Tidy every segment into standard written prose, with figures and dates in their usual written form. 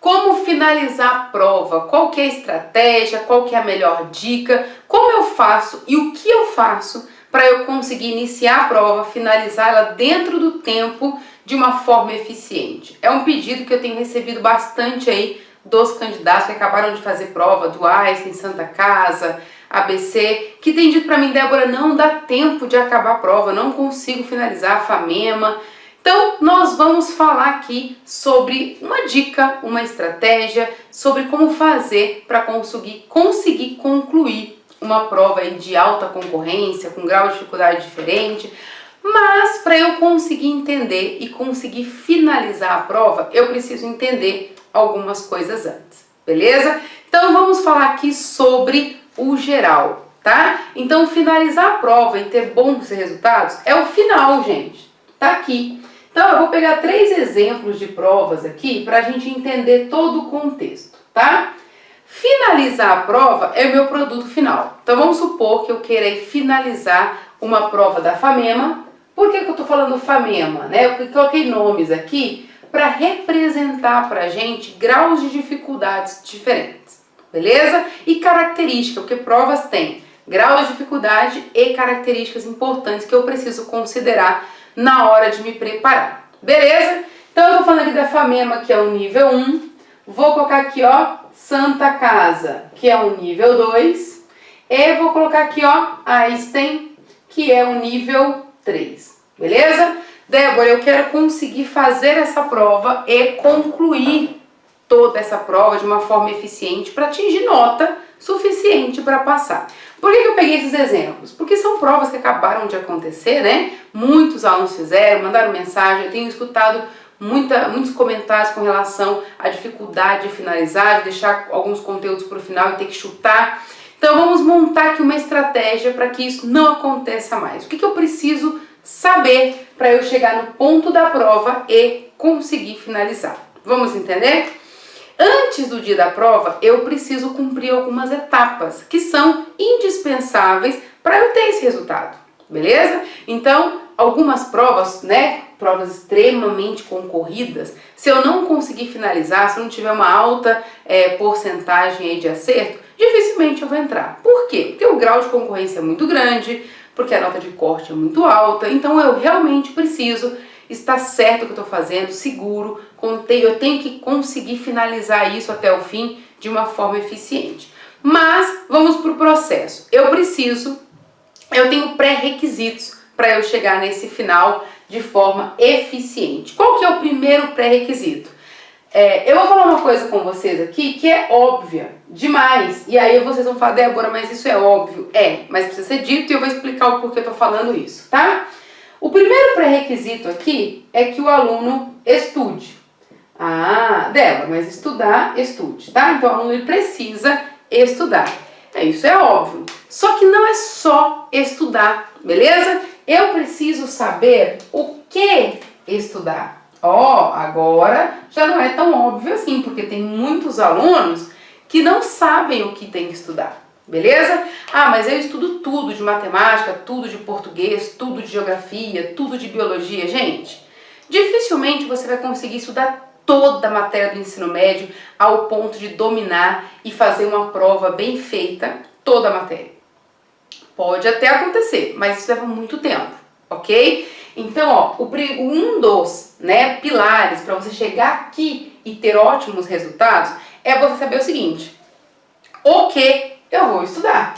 Como finalizar a prova, qual que é a estratégia, qual que é a melhor dica, como eu faço e o que eu faço para eu conseguir iniciar a prova, finalizá-la dentro do tempo de uma forma eficiente. É um pedido que eu tenho recebido bastante aí dos candidatos que acabaram de fazer prova do Einstein, Santa Casa, ABC, que tem dito para mim: Débora, não dá tempo de acabar a prova, não consigo finalizar a FAMEMA. Então, nós vamos falar aqui sobre uma dica, uma estratégia, sobre como fazer para conseguir concluir uma prova aí de alta concorrência, com grau de dificuldade diferente. Mas para eu conseguir entender e conseguir finalizar a prova, eu preciso entender algumas coisas antes, beleza? Então, vamos falar aqui sobre o geral, tá? Então, finalizar a prova e ter bons resultados é o final, gente. Tá aqui. Então, eu vou pegar 3 exemplos de provas aqui para a gente entender todo o contexto, tá? Finalizar a prova é o meu produto final. Então, vamos supor que eu queira finalizar uma prova da FAMEMA. Por que eu estou falando FAMEMA, né? Eu coloquei nomes aqui para representar para a gente graus de dificuldades diferentes, beleza? E características, porque provas têm graus de dificuldade e características importantes que eu preciso considerar na hora de me preparar, beleza? Então eu tô falando aqui da FAMEMA, que é o nível 1, vou colocar aqui, ó, Santa Casa, que é o nível 2, e vou colocar aqui, ó, Einstein, que é o nível 3, beleza? Débora, eu quero conseguir fazer essa prova e concluir toda essa prova de uma forma eficiente para atingir nota suficiente para passar. Por que eu peguei esses exemplos? Porque são provas que acabaram de acontecer, né? Muitos alunos fizeram, mandaram mensagem, eu tenho escutado muitos comentários com relação à dificuldade de finalizar, de deixar alguns conteúdos para o final e ter que chutar. Então vamos montar aqui uma estratégia para que isso não aconteça mais. O que eu preciso saber para eu chegar no ponto da prova e conseguir finalizar? Vamos entender? Antes do dia da prova, eu preciso cumprir algumas etapas que são indispensáveis para eu ter esse resultado, beleza? Então, algumas provas, né, provas extremamente concorridas, se eu não conseguir finalizar, se eu não tiver uma alta porcentagem aí de acerto, dificilmente eu vou entrar. Por quê? Porque o grau de concorrência é muito grande, porque a nota de corte é muito alta, então eu realmente preciso estar certo o que eu estou fazendo, seguro, eu tenho que conseguir finalizar isso até o fim de uma forma eficiente. Mas vamos para o processo. Eu tenho pré-requisitos para eu chegar nesse final de forma eficiente. Qual que é o primeiro pré-requisito? Eu vou falar uma coisa com vocês aqui que é óbvia demais, e aí vocês vão falar: Débora, mas isso é óbvio? Mas precisa ser dito e eu vou explicar o porquê eu tô falando isso, tá? O primeiro pré-requisito aqui é que o aluno estude. Ah, Débora, mas estudar, estude, tá? Então o aluno ele precisa estudar. Isso é óbvio. Só que não é só estudar, beleza? Eu preciso saber o que estudar. Agora já não é tão óbvio assim, porque tem muitos alunos que não sabem o que tem que estudar. Beleza? Mas eu estudo tudo de matemática, tudo de português, tudo de geografia, tudo de biologia. Gente, dificilmente você vai conseguir estudar toda a matéria do ensino médio ao ponto de dominar e fazer uma prova bem feita, toda a matéria. Pode até acontecer, mas isso leva muito tempo, ok? Então, um dos pilares para você chegar aqui e ter ótimos resultados é você saber o seguinte: o que eu vou estudar,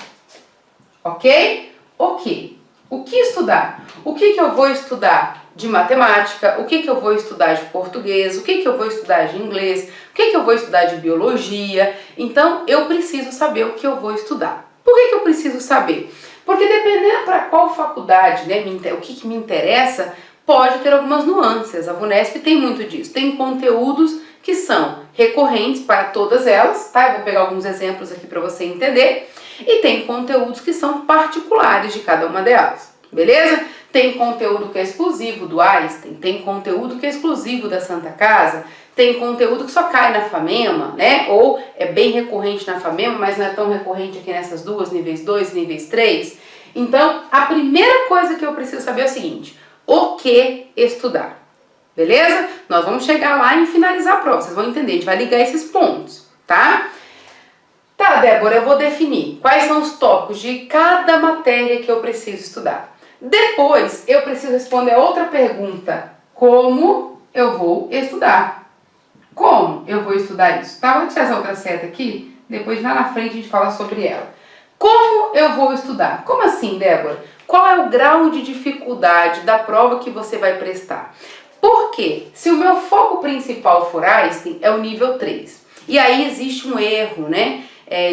ok? O que estudar? O que eu vou estudar de matemática? O que eu vou estudar de português? O que eu vou estudar de inglês? O que eu vou estudar de biologia? Então, eu preciso saber o que eu vou estudar. Por que eu preciso saber? Porque dependendo para qual faculdade, o que me interessa, pode ter algumas nuances. A VUNESP tem muito disso. Tem conteúdos que são recorrentes para todas elas, tá? Eu vou pegar alguns exemplos aqui para você entender. E tem conteúdos que são particulares de cada uma delas, beleza? Tem conteúdo que é exclusivo do Einstein, tem conteúdo que é exclusivo da Santa Casa, tem conteúdo que só cai na FAMEMA, né? Ou é bem recorrente na FAMEMA, mas não é tão recorrente aqui nessas duas, níveis 2 e níveis 3. Então, a primeira coisa que eu preciso saber é o seguinte: o que estudar? Beleza? Nós vamos chegar lá e finalizar a prova, vocês vão entender, a gente vai ligar esses pontos, tá? Tá, Débora, eu vou definir quais são os tópicos de cada matéria que eu preciso estudar. Depois, eu preciso responder a outra pergunta. Como eu vou estudar? Como eu vou estudar isso? Tá, vou tirar essa outra seta aqui, depois lá na frente a gente fala sobre ela. Como eu vou estudar? Como assim, Débora? Qual é o grau de dificuldade da prova que você vai prestar? Porque se o meu foco principal for Einstein, é o nível 3. E aí existe um erro, né?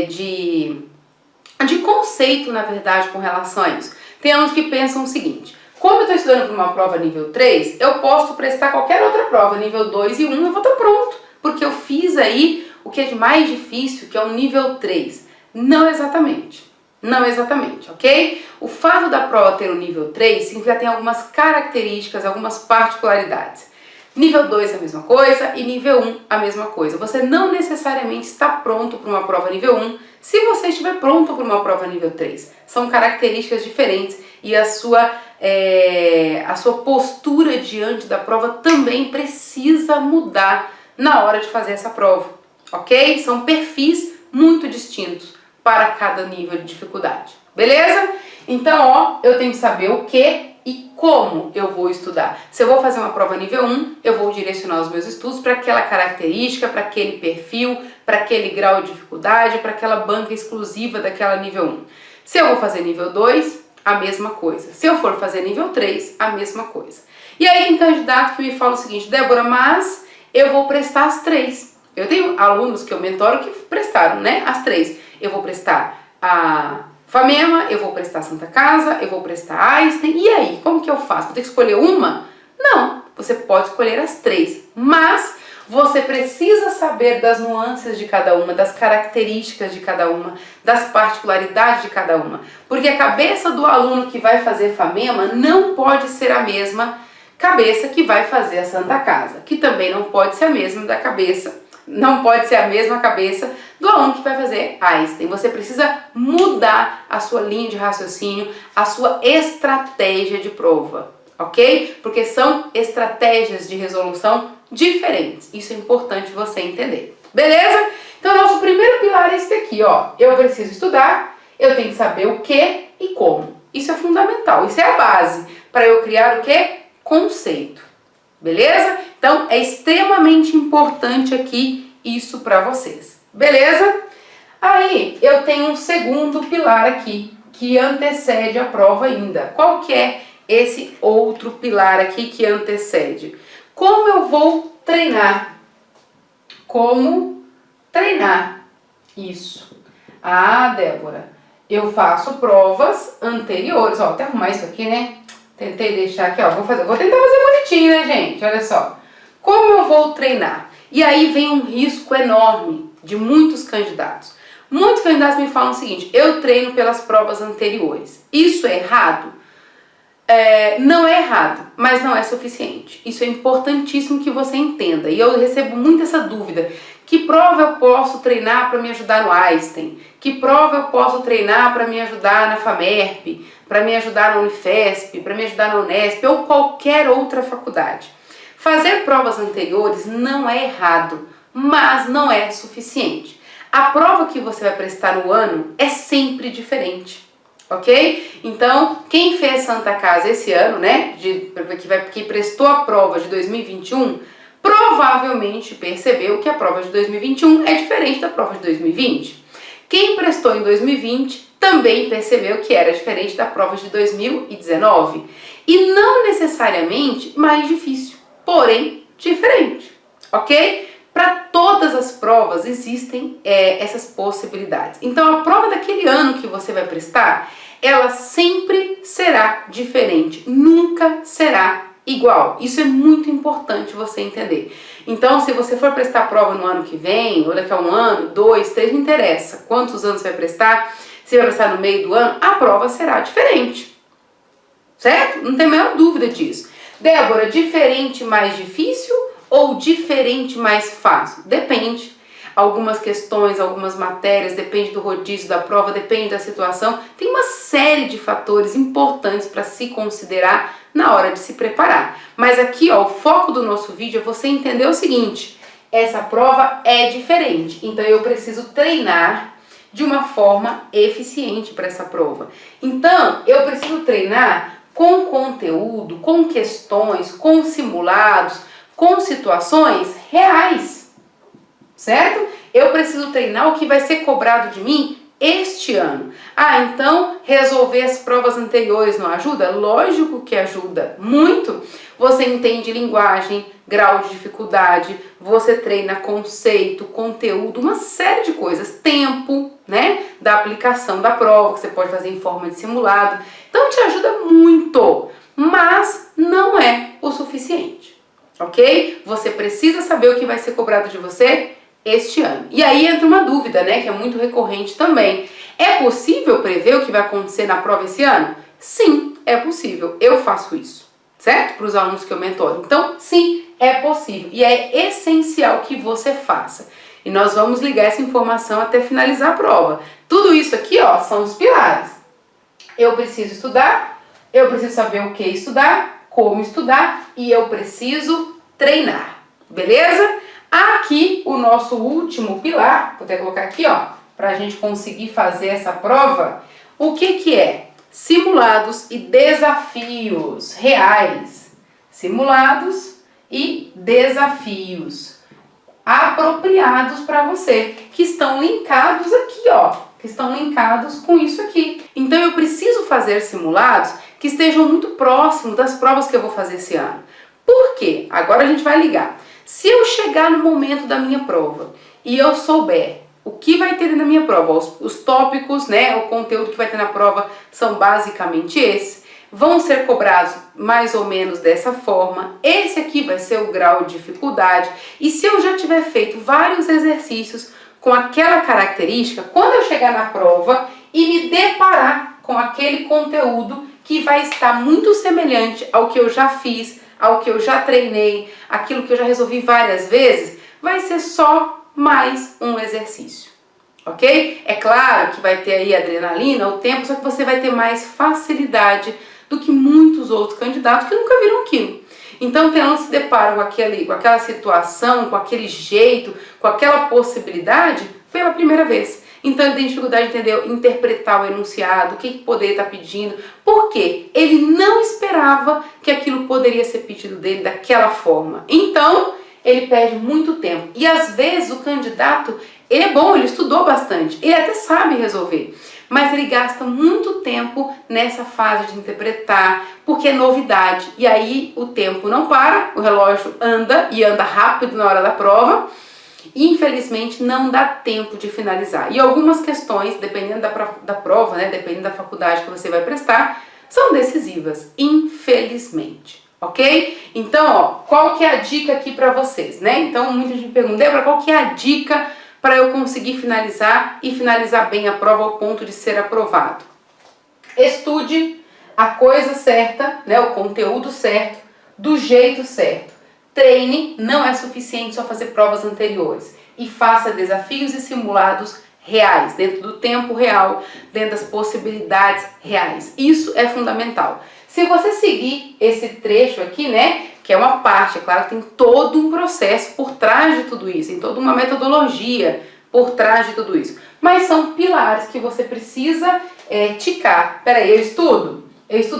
De conceito, na verdade, com relação a isso. Tem alunos que pensam o seguinte: como eu estou estudando para uma prova nível 3, eu posso prestar qualquer outra prova, nível 2 e 1, eu vou estar pronto, porque eu fiz aí o que é de mais difícil, que é o nível 3. Não exatamente. Não exatamente, ok? O fato da prova ter o nível 3 significa que tem algumas características, algumas particularidades. Nível 2 é a mesma coisa e nível 1 a mesma coisa. Você não necessariamente está pronto para uma prova nível 1 se você estiver pronto para uma prova nível 3. São características diferentes e a sua postura diante da prova também precisa mudar na hora de fazer essa prova, ok? São perfis muito distintos para cada nível de dificuldade, beleza? Então, ó, eu tenho que saber o que e como eu vou estudar. Se eu vou fazer uma prova nível 1, eu vou direcionar os meus estudos para aquela característica, para aquele perfil, para aquele grau de dificuldade, para aquela banca exclusiva daquela nível 1. Se eu vou fazer nível 2, a mesma coisa. Se eu for fazer nível 3, a mesma coisa. E aí tem candidato que me fala o seguinte: Débora, mas eu vou prestar as 3. Eu tenho alunos que eu mentoro que prestaram, né, as 3. Eu vou prestar a FAMEMA, eu vou prestar Santa Casa, eu vou prestar Einstein. E aí, como que eu faço? Vou ter que escolher uma? Não, você pode escolher as 3, mas você precisa saber das nuances de cada uma, das características de cada uma, das particularidades de cada uma, porque a cabeça do aluno que vai fazer FAMEMA não pode ser a mesma cabeça que vai fazer a Santa Casa, que também não pode ser a mesma cabeça do aluno que vai fazer Einstein. Você precisa mudar a sua linha de raciocínio, a sua estratégia de prova, ok? Porque são estratégias de resolução diferentes. Isso é importante você entender. Beleza? Então, nosso primeiro pilar é esse aqui, ó. Eu preciso estudar, eu tenho que saber o que e como. Isso é fundamental, isso é a base para eu criar o que? Conceito. Beleza? Então, é extremamente importante aqui isso para vocês. Beleza? Aí, eu tenho um segundo pilar aqui, que antecede a prova ainda. Qual que é esse outro pilar aqui que antecede? Como eu vou treinar? Como treinar isso? Ah, Débora, eu faço provas anteriores. Ó, vou até arrumar isso aqui, né? Tentei deixar aqui, ó. Vou tentar fazer bonitinho, né, gente? Olha só. Como eu vou treinar? E aí vem um risco enorme de muitos candidatos. Muitos candidatos me falam o seguinte: eu treino pelas provas anteriores. Isso é errado? Não é errado, mas não é suficiente. Isso é importantíssimo que você entenda. E eu recebo muito essa dúvida: que prova eu posso treinar para me ajudar no Einstein? Que prova eu posso treinar para me ajudar na FAMERP? Para me ajudar na Unifesp? Para me ajudar na Unesp? Ou qualquer outra faculdade? Fazer provas anteriores não é errado, mas não é suficiente. A prova que você vai prestar no ano é sempre diferente. Ok? Então, quem fez Santa Casa esse ano, né, que prestou a prova de 2021, provavelmente percebeu que a prova de 2021 é diferente da prova de 2020. Quem prestou em 2020 também percebeu que era diferente da prova de 2019. E não necessariamente mais difícil, porém diferente. Ok? Para todas as provas existem essas possibilidades. Então, a prova daquele ano que você vai prestar, ela sempre será diferente, nunca será igual. Isso é muito importante você entender. Então, se você for prestar prova no ano que vem, ou daqui a 1 ano, 2, 3, não interessa quantos anos você vai prestar, se vai prestar no meio do ano, a prova será diferente. Certo? Não tem a menor dúvida disso. Débora, diferente mais difícil ou diferente mais fácil? Depende. algumas questões, algumas matérias, depende do rodízio da prova, depende da situação. Tem uma série de fatores importantes para se considerar na hora de se preparar. Mas aqui, ó, o foco do nosso vídeo é você entender o seguinte: essa prova é diferente, então eu preciso treinar de uma forma eficiente para essa prova. Então, eu preciso treinar com conteúdo, com questões, com simulados, com situações reais, certo? Eu preciso treinar o que vai ser cobrado de mim este ano. Ah, então resolver as provas anteriores não ajuda? Lógico que ajuda, muito. Você entende linguagem, grau de dificuldade, você treina conceito, conteúdo, uma série de coisas, tempo, né, da aplicação da prova, que você pode fazer em forma de simulado. Então te ajuda muito, mas não é o suficiente, ok? Você precisa saber o que vai ser cobrado de você este ano. E aí entra uma dúvida, né, que é muito recorrente também. É possível prever o que vai acontecer na prova esse ano? Sim, é possível. Eu faço isso, certo? Para os alunos que eu mentoro. Então, sim, é possível. E é essencial que você faça. E nós vamos ligar essa informação até finalizar a prova. Tudo isso aqui, ó, são os pilares. Eu preciso estudar, eu preciso saber o que estudar, como estudar e eu preciso treinar. Beleza? Aqui o nosso último pilar, vou até colocar aqui, ó, para a gente conseguir fazer essa prova. O que que é? Simulados e desafios reais. Simulados e desafios apropriados para você, que estão linkados aqui, ó, que estão linkados com isso aqui. Então eu preciso fazer simulados que estejam muito próximos das provas que eu vou fazer esse ano. Por quê? Agora a gente vai ligar. Se eu chegar no momento da minha prova e eu souber o que vai ter na minha prova, os tópicos, né, o conteúdo que vai ter na prova são basicamente esses, vão ser cobrados mais ou menos dessa forma, esse aqui vai ser o grau de dificuldade, e se eu já tiver feito vários exercícios com aquela característica, quando eu chegar na prova e me deparar com aquele conteúdo que vai estar muito semelhante ao que eu já fiz, ao que eu já treinei, aquilo que eu já resolvi várias vezes, vai ser só mais um exercício, ok? É claro que vai ter aí adrenalina, o tempo, só que você vai ter mais facilidade do que muitos outros candidatos que nunca viram aquilo. Então, quando se deparam com aquela situação, com aquele jeito, com aquela possibilidade, pela primeira vez. Então ele tem dificuldade de entender, interpretar o enunciado, o que poderia estar pedindo, porque ele não esperava que aquilo poderia ser pedido dele daquela forma. Então ele perde muito tempo. E às vezes o candidato, ele é bom, ele estudou bastante, ele até sabe resolver, mas ele gasta muito tempo nessa fase de interpretar, porque é novidade. E aí o tempo não para, o relógio anda e anda rápido na hora da prova. Infelizmente não dá tempo de finalizar. E algumas questões, dependendo da prova, né, dependendo da faculdade que você vai prestar, são decisivas, infelizmente, ok? Então, ó, qual que é a dica aqui para vocês, né? Então, muita gente me pergunta, Débora, qual que é a dica para eu conseguir finalizar e finalizar bem a prova ao ponto de ser aprovado? Estude a coisa certa, né, o conteúdo certo, do jeito certo. Treine, não é suficiente só fazer provas anteriores. E faça desafios e simulados reais, dentro do tempo real, dentro das possibilidades reais. Isso é fundamental. Se você seguir esse trecho aqui, né, que é uma parte, é claro que tem todo um processo por trás de tudo isso, tem toda uma metodologia por trás de tudo isso. Mas são pilares que você precisa ticar. Peraí, eu estudo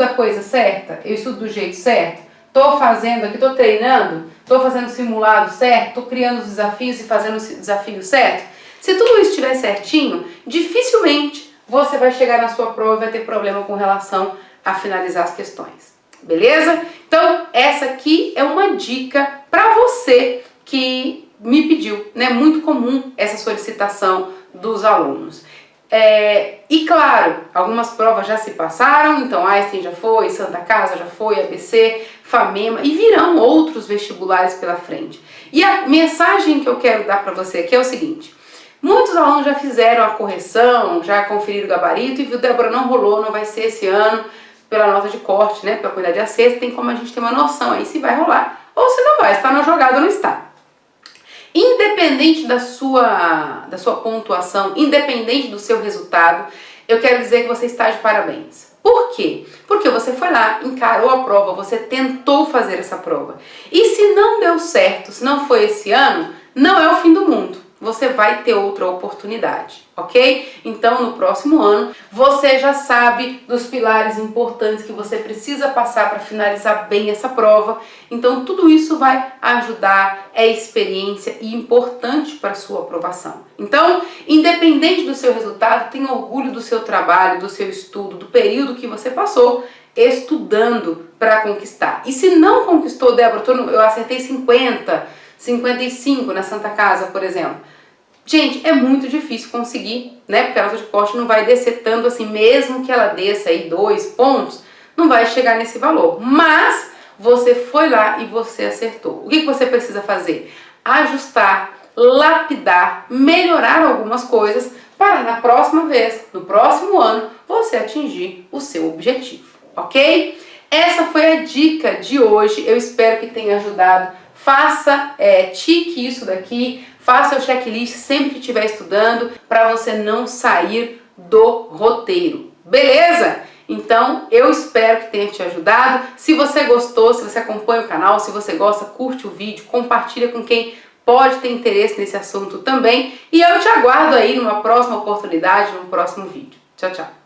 a coisa certa? Eu estudo do jeito certo? Estou fazendo aqui, estou treinando, estou fazendo simulado certo, estou criando os desafios e fazendo o desafio certo. Se tudo isso estiver certinho, dificilmente você vai chegar na sua prova e vai ter problema com relação a finalizar as questões. Beleza? Então, essa aqui é uma dica para você que me pediu, né? Muito comum essa solicitação dos alunos. E claro, algumas provas já se passaram, então Einstein já foi, Santa Casa já foi, ABC, FAMEMA, e virão outros vestibulares pela frente. E a mensagem que eu quero dar para você aqui é o seguinte: muitos alunos já fizeram a correção, já conferiram o gabarito e viu, Débora, não rolou, não vai ser esse ano, pela nota de corte, né, pela quantidade de acerto, tem como a gente ter uma noção aí se vai rolar ou se não vai, se está na jogada ou não está. Independente da sua pontuação, independente do seu resultado, eu quero dizer que você está de parabéns. Por quê? Porque você foi lá, encarou a prova, você tentou fazer essa prova. E se não deu certo, se não foi esse ano, não é o fim do mundo. Você vai ter outra oportunidade, ok? Então, no próximo ano, você já sabe dos pilares importantes que você precisa passar para finalizar bem essa prova. Então, tudo isso vai ajudar, é experiência e importante para a sua aprovação. Então, independente do seu resultado, tenha orgulho do seu trabalho, do seu estudo, do período que você passou estudando para conquistar. E se não conquistou, Débora, eu acertei 55 na Santa Casa, por exemplo. Gente, é muito difícil conseguir, né? Porque a nota de corte não vai descer tanto assim, mesmo que ela desça aí 2 pontos, não vai chegar nesse valor. Mas você foi lá e você acertou. O que você precisa fazer? Ajustar, lapidar, melhorar algumas coisas para na próxima vez, no próximo ano, você atingir o seu objetivo, ok? Essa foi a dica de hoje, eu espero que tenha ajudado. Faça, tique isso daqui, faça o checklist sempre que estiver estudando para você não sair do roteiro, beleza? Então, eu espero que tenha te ajudado. Se você gostou, se você acompanha o canal, se você gosta, curte o vídeo, compartilha com quem pode ter interesse nesse assunto também. E eu te aguardo aí numa próxima oportunidade, num próximo vídeo. Tchau, tchau!